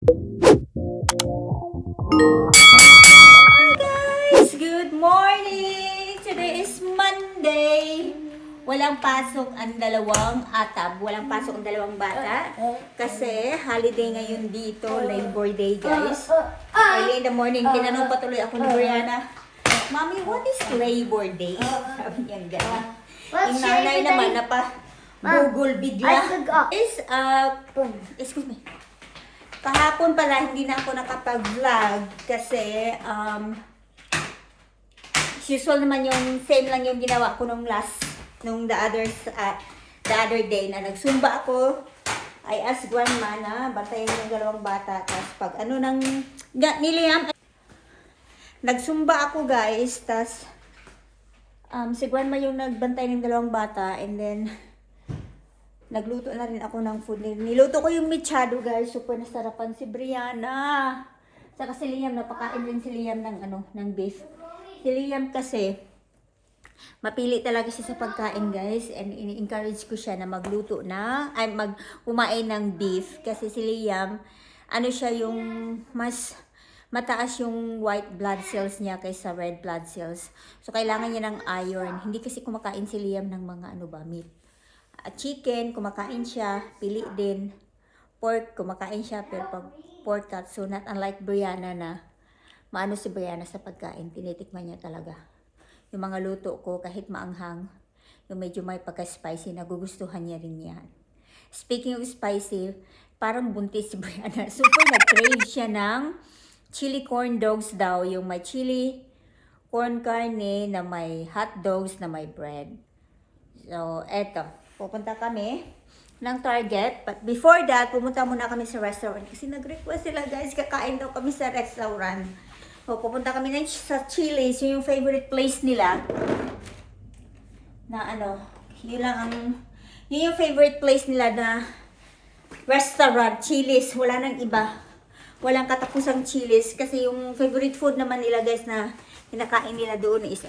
Hi guys! Good morning! Today is Monday. Walang pasok ang dalawang atab. Walang pasok ang dalawang bata. Kasi holiday ngayon dito. Labor Day guys. Early in the morning, tinanong patuloy ako ni Brianna, Mommy, what is Labor Day? Sabi niya gano'n. Yung nanay naman na pa Google bigla. Excuse me. Kahapon pala hindi na ako nakapag-vlog kasi usual naman yung same lang yung ginawa ko nung the other day na nagsumba ako. I asked grandma na bantayan yung dalawang bata. Tapos pag niliyam, nagsumba ako guys. Tapos si grandma yung nagbantay ng dalawang bata and then nagluto na rin ako ng food. Niluto ko yung mechado guys. Super nasarapan si Brianna. Saka si Liam, napakain rin si Liam ng beef. Si Liam kasi, mapili talaga siya sa pagkain guys. And ini-encourage ko siya na magluto na, kumain ng beef. Kasi si Liam, siya yung mas mataas yung white blood cells niya kaysa red blood cells. So, kailangan niya ng iron. Hindi kasi kumakain si Liam ng mga meat. Chicken, kumakain siya, pili din. Pork, kumakain siya, pero pag pork cut, so not unlike Brianna na, maano si Brianna sa pagkain, tinitikman niya talaga. Yung mga luto ko, kahit maanghang, yung medyo may pagka-spicy, nagugustuhan niya rin yan. Speaking of spicy, parang buntis si Brianna. Super nag-crave siya ng chili corn dogs daw, yung may chili corn carne na may hot dogs na may bread. So, eto. Pupunta kami ng Target. But before that, pumunta muna kami sa restaurant. Kasi nag-request sila guys, kakain daw kami sa restaurant. So, pupunta kami sa Chili's. Yung favorite place nila. Na yun yung favorite place nila na restaurant, Chili's. Wala nang iba. Walang katapusang Chili's. Kasi yung favorite food naman nila guys na kinakain nila doon is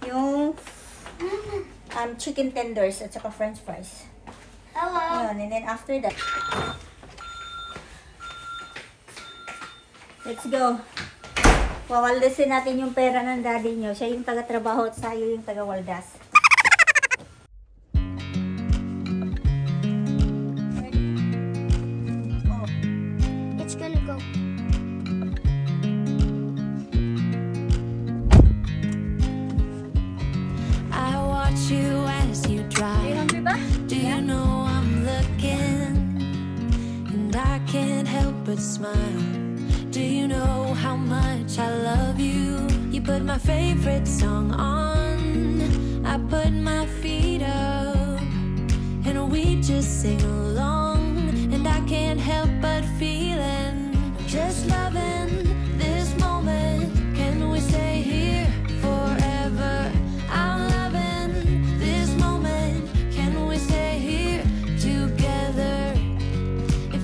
yung chicken tenders at saka french fries. Hello. Ayun, and then after that, let's go. Wawaldasin natin yung pera ng daddy nyo. Siya yung taga-trabaho at sayo yung taga-waldas. It's gonna go. You as you drive. Do you know I'm looking and I can't help but smile? Do you know how much I love you? You put my favorite song on, I put my feet up and we just sing along, and I can't help but feeling just loving this moment. Can we stay here forever? I'm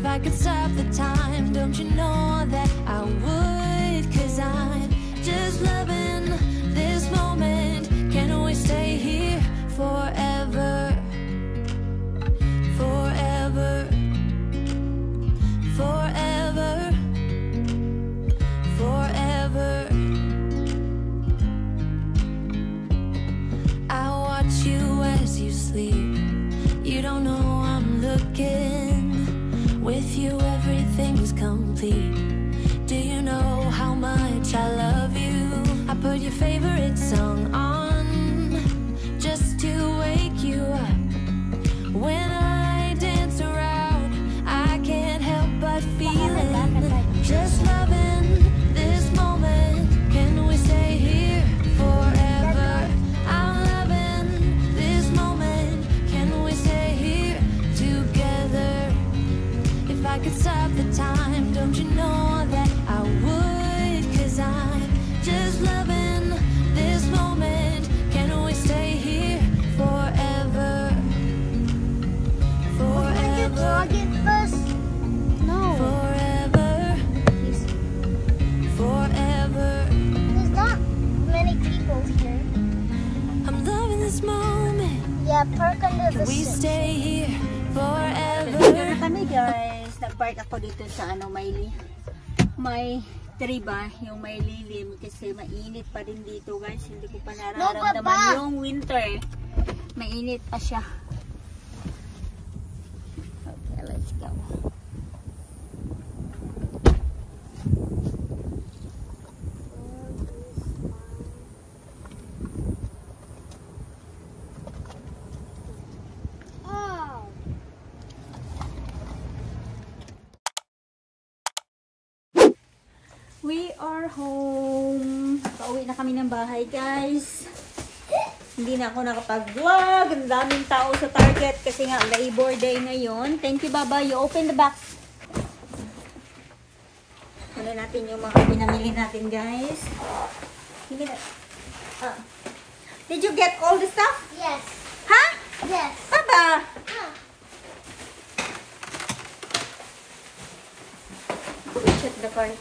if I could stop the time, don't you know that I would? 'Cause I'm just loving this moment. Can we stay here forever? Forever. Forever. Forever. I watch you as you sleep. You don't know I'm looking. With you everything's complete. Do you know how much I love you? I put your favorite song on just to wake you up. When I dance around, I can't help but feeling just loving this moment. Can we stay here forever? I'm loving this moment. Can we stay here together? If I could stop the time, don't you know that I would? 'Cause I'm just loving this moment. Can we stay here forever? Forever. Did you vlog it first? No. Forever. Forever. There's not many people here. I'm loving this moment. Yeah, park under the We sun. stay here forever. Dito na kami guys. nagpark ako dito sa ano, may tree ba, yung may lilim kasi mainit pa rin dito guys. Hindi ko pa nararamdaman yung winter. Mainit pa siya. Okay, let's go. We are home. Pauwi na kami ng bahay, guys. Hindi na ako nakapag-vlog. Ang daming tao sa Target kasi nga Labor Day ngayon. Thank you, Baba. You open the box. Kunin natin yung mga pinamili natin, guys. Hindi na. Did you get all the stuff? Yes. Ha? Yes. Baba! Check the cart.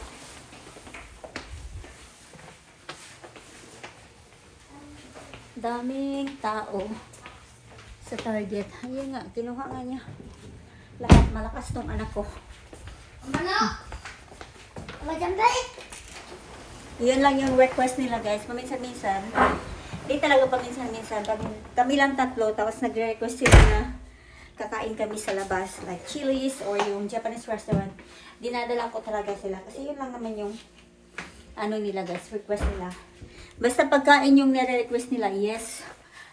Daming tao sa Target. Ayun nga, kinuha nga niya. Lahat malakas tong anak ko. Ano? Magandang. Yun lang yung request nila, guys. Paminsan-minsan. Hindi talaga paminsan-minsan. Kami lang tatlo. Tapos nagre-request sila na kakain kami sa labas. Like Chili's or yung Japanese restaurant. Dinadala ko talaga sila. Kasi yun lang naman yung ano nila, guys. Request nila. Basta pagkain yung nire-request nila, yes,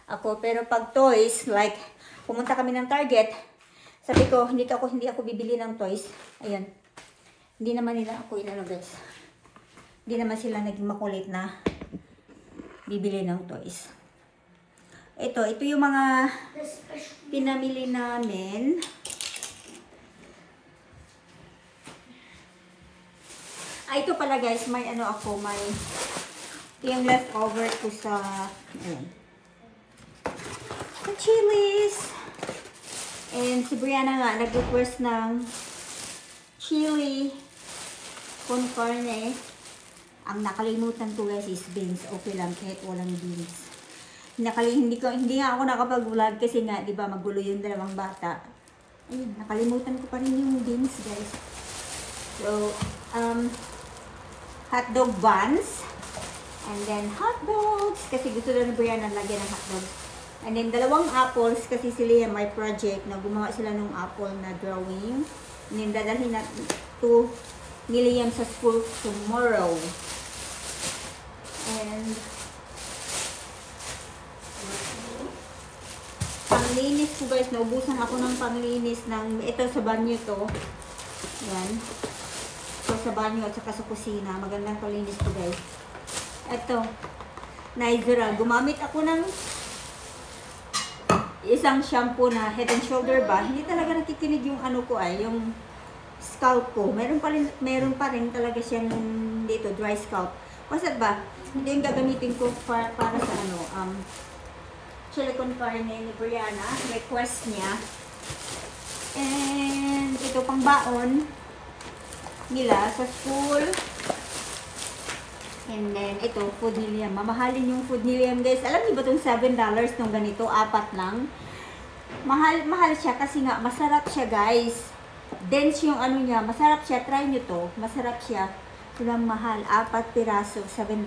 ako. Pero pag toys, like, pumunta kami ng Target, sabi ko, hindi ako bibili ng toys. Ayun. Hindi naman nila ako inano, guys. Hindi naman sila naging makulit na bibili ng toys. Ito yung mga pinamili namin. Ito pala, guys, may ano ako, may yung leftover ko sa Chili's. And si Brianna nga nag-request ng chili con carne. Ang nakalimutan ko, guys, is beans. Okay lang kahit walang beans. Hindi nga ako nakapag-vlog kasi nga, di ba, magulo yung dalawang bata. Ayun, nakalimutan ko pa rin yung beans, guys. So, hotdog buns. And then, hot dogs. Kasi gusto na ni Brianna lagyan ng hot dogs. And then, dalawang apples. Kasi sila may project na gumawa sila ng apple na drawing. And then, dadalhin na to ni Liam sa school tomorrow. And, panglinis ko, guys. Naubusan ako ng panglinis ng, ito sa banyo to. Yan. So, sa banyo at saka sa kusina. Magandang palinis to, guys. Ito, Nigera. Gumamit ako ng isang shampoo na Head and Shoulder ba. Hindi talaga nakikinig yung ano ko yung scalp ko. Meron pa rin talaga siyang dito, dry scalp. What's that ba? Hindi yung gagamitin ko para sa chili con carne ni Brianna. Request niya. And ito pang baon nila sa school. And then, ito, food ni Liam. Mamahalin yung food ni Liam, guys. Alam niyo ba itong $7 nung ganito? 4 lang. Mahal siya kasi nga, masarap siya, guys. Dense yung ano niya. Masarap siya. Try nyo to. Masarap siya. Sobrang mahal. 4 piraso, $7.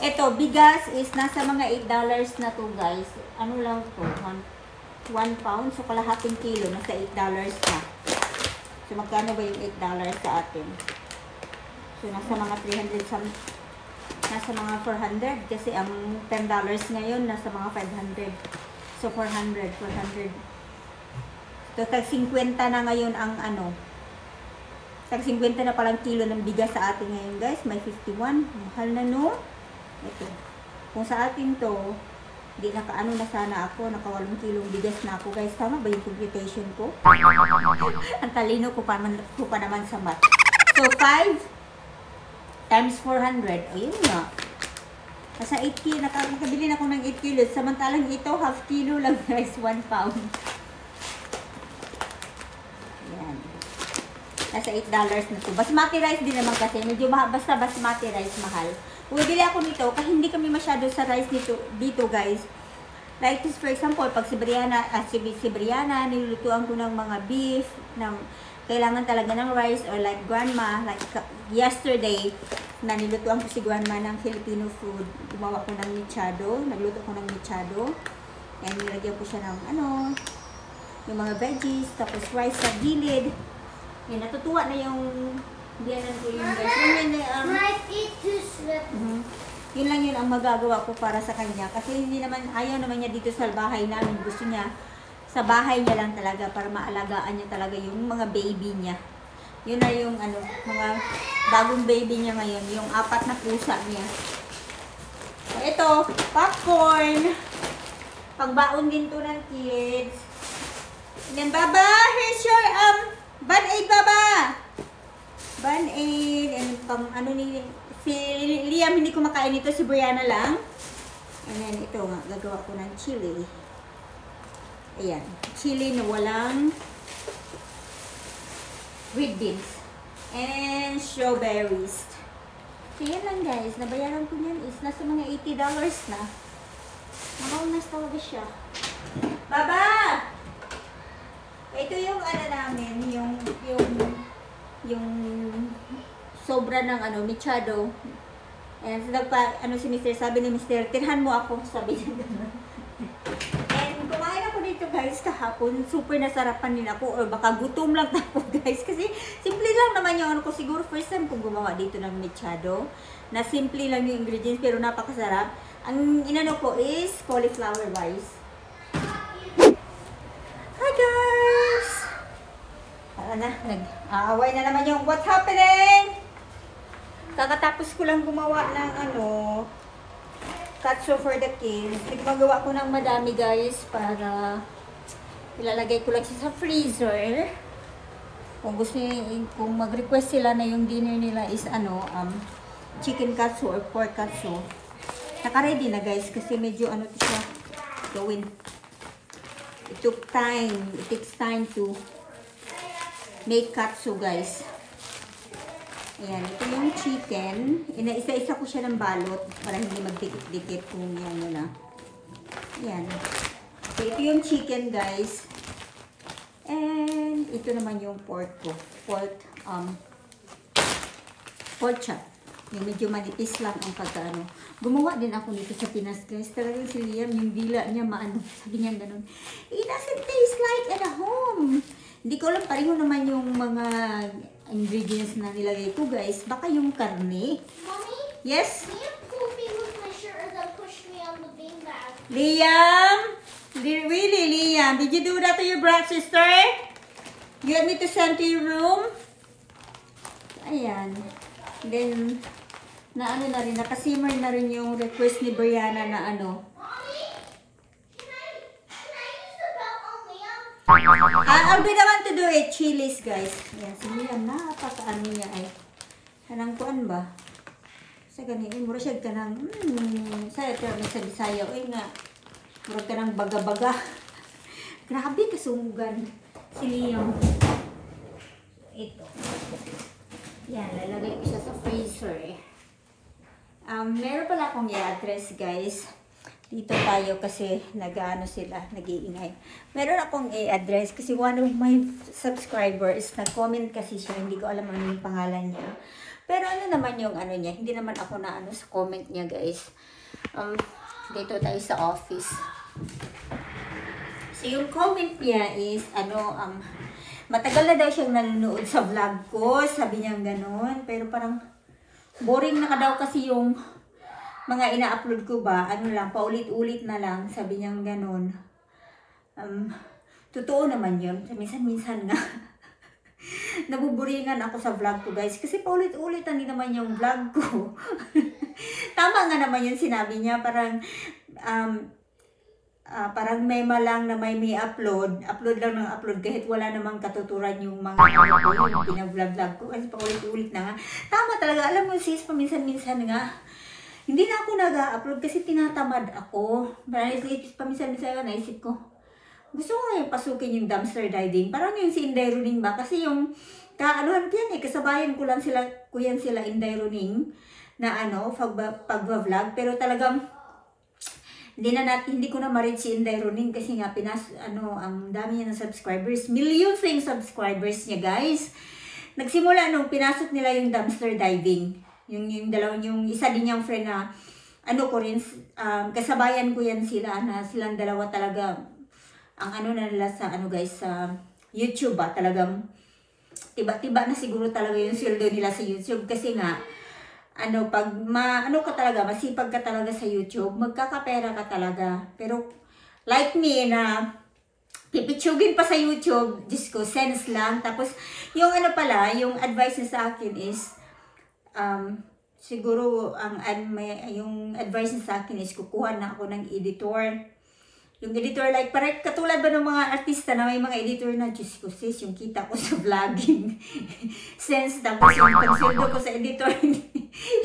Ito, bigas is nasa mga $8 na to, guys. Ano lang to? 1 pound. So, kalahating kilo. Nasa $8 na. So, magkano ba yung $8 sa atin? So, nasa mga 300, nasa mga 400. Kasi ang $10 ngayon, nasa mga 500. So, 400. So, tag-50 na ngayon ang ano. Tag-50 na palang kilo ng bigas sa atin ngayon, guys. May 51. Mahal na, no? Ito. Kung sa atin to, di nakaano na sana ako. Naka 8 kilong bigas na ako, guys. Tama ba yung computation ko? Ang talino ko pa naman sa math. So, 5 times 400. O, yun nga. Nasa 8 kilo. Nakabili na ako ng 8 kilos. Samantalang ito, half kilo lang, guys. 1 pound. Yan. Nasa $8 na to. Basmati rice din naman kasi. Medyo basta basmati rice mahal. Bumibili ako nito kasi hindi kami masyado sa rice dito, guys. Like this, for example, pag si Brianna, nilulutuan ko ng mga beef, kailangan talaga ng rice, or like grandma, like yesterday, na nilutuan ko si grandma ng Filipino food. Gumawa ko ng mechado, nagluto ko ng mechado. And nilagyan ko siya ng yung mga veggies, tapos rice sa gilid. Yan, natutuwa na yung biyanan ko yung guys. Yun lang yun ang magagawa ko para sa kanya. Kasi hindi naman, ayaw naman niya dito sa bahay namin. Gusto niya sa bahay niya lang talaga para maalagaan niya talaga yung mga baby niya. Yun na yung mga bagong baby niya ngayon. Yung 4 na pusa niya. So, ito, popcorn. Pagbaon din to ng kids. And then, Baba, here's your, Band-Aid, Baba! Band-Aid, and si Liam hindi kumakain nito, si Brianna lang. And then, ito nga, gagawa ko ng chili. Ayan, chili na walang red beans. And strawberries. So, yan lang guys, nabayaran ko yan is nasa mga $80 na. Nakaunas talaga siya. Baba! Ito yung namin, yung sobra ng mechado. And si Mr. sabi ni Mr. tirhan mo ako, sabi niya gano'n. And kumain ako dito guys kahapon, super nasarapan din ako, or baka gutom lang ako guys. Kasi simple lang naman yung ko, siguro first time kong gumawa dito ng mechado. Na simple lang yung ingredients pero napakasarap. Ang inano ko is cauliflower rice. Hi guys! Nag-aaway na naman yung what's happening! Kakatapos ko lang gumawa ng katsu for the kids. Nagmagawa ko ng madami guys para ilalagay ko lang siya sa freezer. Kung gusto kung mag-request sila na yung dinner nila is chicken katsu or pork katsu. Naka-ready na guys kasi medyo siya gawin. It took time. It takes time to make katsu guys. Ayan, ito yung chicken. Isa-isa ko siya ng balot para hindi magdikit-dikit kung yan na. Ayan. So, ito yung chicken guys. And ito naman yung pork ko. Pork chop. Yung medyo manipis lang ang pagkaano. Gumawa din ako nito sa Pinas guys. Talagang si Liam, yung dila niya sabi niya ganun. It doesn't taste like at home. Hindi ko alam, pareho naman yung mga ingredients na nilagay ko guys. Baka yung karne. Mommy? Yes? Can you pull me with my shirt and then push me on the beanbag? Liam? Really, Liam? Did you do that to your brother, sister? You want me to send to your room? Ayan. Then, na rin, nakasimmer na rin yung request ni Brianna na Mommy? Can I use the belt on Liam? I'll be the one to do it. Chilies, guys. Ayan, si Liam, napaka-ano niya ay. Kanang kuan ba? Sa ganiin, mura siya ka ng, saya ka may sa Bisaya. Uy nga, mura ka ng baga-baga. Grabe kasumugan si Liam. Ito. Yan, lalagay ko siya sa freezer. Meron pala akong i-address guys. Dito tayo kasi nag-iingay. Meron akong i-address kasi one of my subscribers nag-comment kasi siya. Hindi ko alam ano yung pangalan niya. Pero ano naman yung niya. Hindi naman ako na sa comment niya guys. Dito tayo sa office. So yung comment niya is matagal na daw siyang nanonood sa vlog ko. Sabi niya gano'n. Pero parang boring na daw kasi yung mga ina-upload ko ba. Paulit-ulit na lang. Sabi niya gano'n. Totoo naman yun. Minsan-minsan nga. Nabuburingan ako sa vlog ko guys. Kasi paulit-ulit na din naman yung vlog ko. Tama nga naman yun sinabi niya. Parang may malang na may upload lang ng upload kahit wala namang katuturan yung mga yung pinag-vlog ko kasi paulit-ulit na nga. Tama talaga, alam mo sis, paminsan-minsan nga, hindi na ako nag-upload kasi tinatamad ako. Paminsan-minsan nga naisip ko, gusto ko nga yung pasukin yung dumpster diving. Parang yung si Inday Runing ba? Kasi yung kaanuhan ko yan kasabayan ko yan sila Inday Runing na pag-vlog. Pero talagang hindi ko na ma-reach si Inday Ronin kasi nga ang dami niya ng subscribers. Millions na yung subscribers niya, guys. Nagsimula nung pinasok nila yung dumpster diving. Yung isa din niyang friend na kasabayan ko yan sila na silang dalawa talaga ang na nila sa guys sa YouTube talagang tiba-tiba na siguro talaga yung sweldo nila sa YouTube kasi nga pag masipag ka talaga sa YouTube, magkakapera ka talaga. Pero like me na pipitsugin pa sa YouTube, Diyos ko, sense lang. Tapos yung yung advice niya sa akin is siguro yung advice niya sa akin is kukuha na ako ng editor. Yung editor, like, katulad ba ng mga artista na may mga editor na, Diyos ko sis, yung kita ko sa vlogging. Sense, tapos yung pagsildo ko sa editor,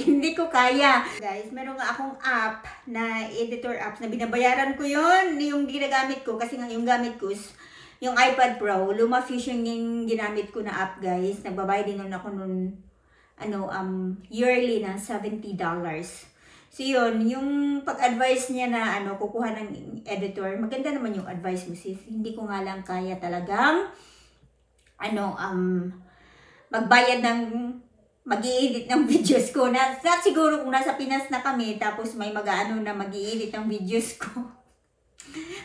hindi ko kaya. Guys, meron nga akong app na editor apps na binabayaran ko yon yung ginagamit ko. Kasi nga yung gamit ko is yung iPad Pro, LumaFusion yung ginamit ko na app, guys. Nagbabayad din nun ako nun, yearly ng $70. So yun, yung pag-advise niya na kukuha ng editor, maganda naman yung advice mo sis. Hindi ko nga lang kaya talagang magbayad ng mag-i-edit ng videos ko. Siguro kung nasa Pinas na kami, tapos may na mag-i-edit ng videos ko.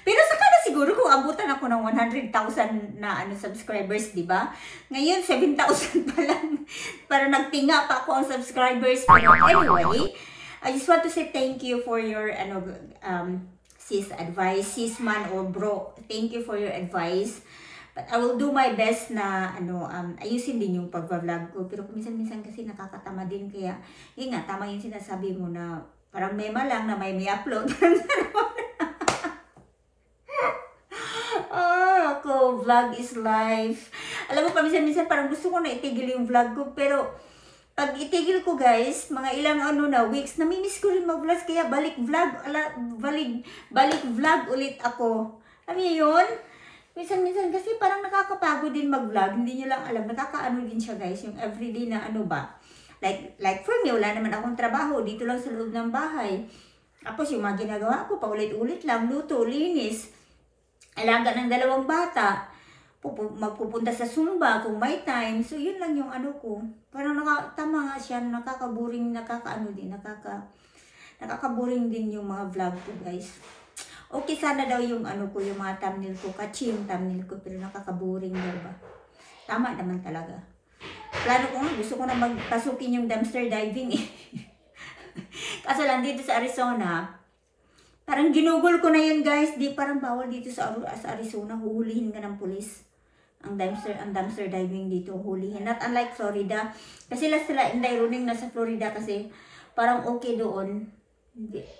Pero saka na siguro kung abutan ako ng 100,000 na subscribers, di ba? Ngayon 7,000 pa lang. Para nagtinga pa ako ang subscribers. Pero anyway, I just want to say thank you for your sis advice, sis man or bro. Thank you for your advice. But I will do my best na ayusin din yung pag-vlog ko. Pero minsan kasi nakakatama din, kaya yun nga, tama yung sinasabi mo na parang mema lang na may upload. Vlog is life. Alam mo pa, minsan parang gusto ko na itigil yung vlog ko, pero pag itigil ko, guys, mga ilang weeks, namimiss ko rin mag-vlog, kaya balik vlog ulit ako. Alam niyo yun? Minsan kasi parang nakakapagod din mag-vlog, hindi nyo lang alam, nakakaano din siya, guys, yung everyday na like for me, wala naman akong trabaho, dito lang sa loob ng bahay. Tapos yung mga ginagawa ko, paulit-ulit lang, luto, linis, alaga ng 2 bata, magpupunta sa Zumba kung may time. So yun lang yung ko. Parang tama nga siya, nakakaboring, nakakaboring din yung mga vlog ko, guys. Okay sana daw yung ko, yung mga thumbnail ko, catchy yung thumbnail ko, pero nakakaboring daw ba? Tama naman talaga. Plano ko nga, gusto ko na magpasukin yung dumpster diving eh. Kaso lang dito sa Arizona, parang ginugol ko na yun, guys. Parang bawal dito sa Arizona, huhulihin ka ng pulis. Ang dumpster diving dito, hulihin. Not unlike Florida. Kasi sila Inday Ronin nasa Florida kasi parang okay doon.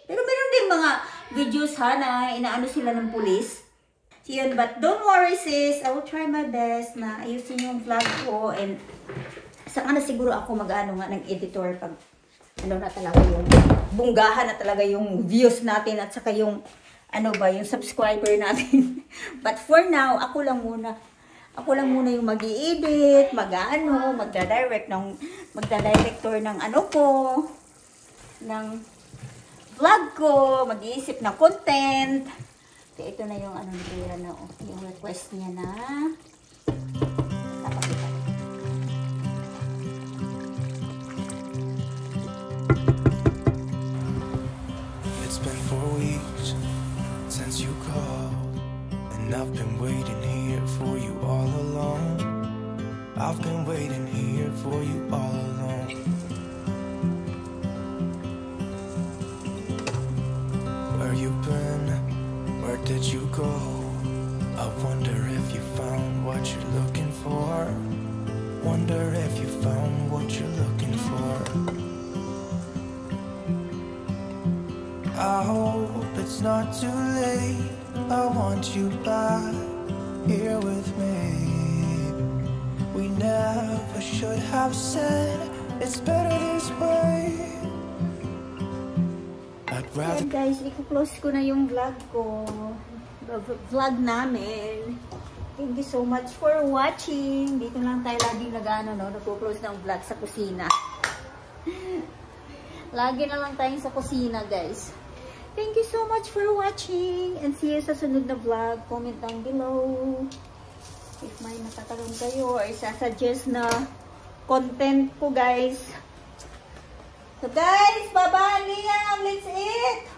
Pero meron din mga videos na inaano sila ng pulis. So yun, but don't worry sis, I will try my best na ayusin yung vlog ko, and saka na siguro ako ng editor pag na talaga yung bunggahan na talaga yung views natin at saka yung yung subscriber natin. But for now, ako lang muna yung mag-i-edit, magda-director ng ng vlog ko, mag-iisip ng content. So, ito na yung yung request niya na napakita. It's been 4 weeks since you called, and I've been waiting here for you all along. I've been waiting here for you all along. Where you been? Where did you go? I wonder if you found what you're looking for. Wonder if you found what you're looking for. I hope it's not too late. I want you back here with me. We never should have said it's better this way. I'd rather... Ayan guys, i-close ko na yung vlog ko. Vlog namin. Thank you so much for watching. Dito lang tayo lagi nag-close ng vlog sa kusina. Lagi na lang tayo sa kusina, guys. Thank you so much for watching. And see you sa sunod na vlog. Comment down below. If may natatanong kayo or sasuggest na content ko guys. So guys, bye-bye. Liam, let's eat.